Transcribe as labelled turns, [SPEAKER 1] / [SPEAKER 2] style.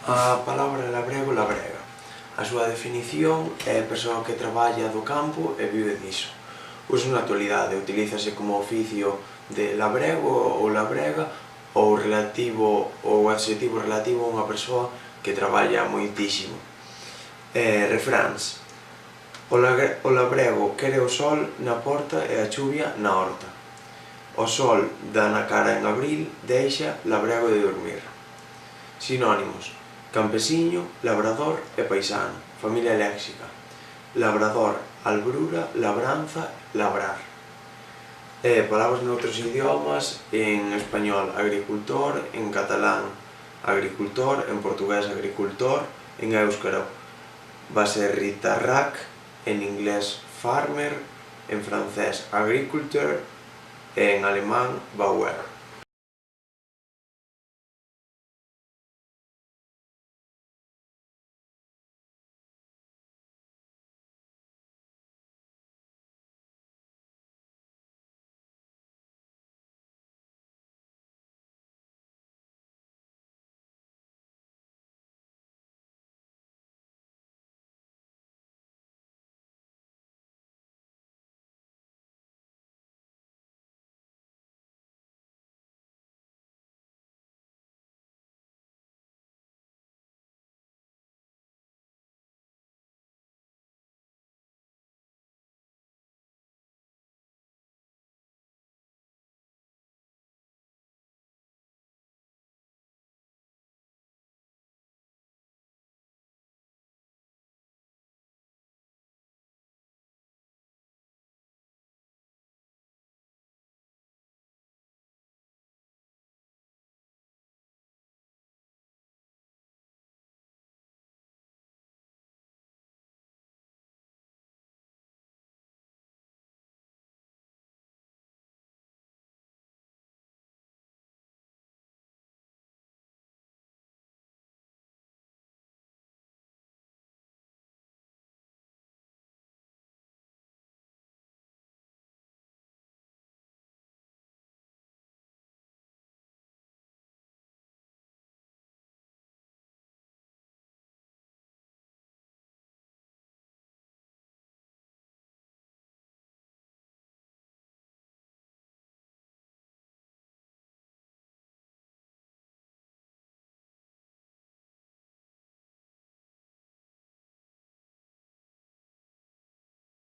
[SPEAKER 1] A palabra labrego labrega. A súa definición é persoa que traballa do campo e vive diso. Uso na actualidade, utilízase como oficio de labrego ou labrega ou adxetivo relativo a unha persoa que traballa moitísimo. Refráns. O labrego quere o sol na porta e a chuvia na horta. O sol dá na cara en abril, deixa labrego de dormir. Sinónimos: campesiño, labrador e paisano. Familia léxica: labrador, albrura, labranza, labrar. Palabras noutros idiomas: en español agricultor, en catalán agricultor, en portugués agricultor, en éuscaro baserritarrak, en inglés farmer, en francés agriculteur e en alemán bauer.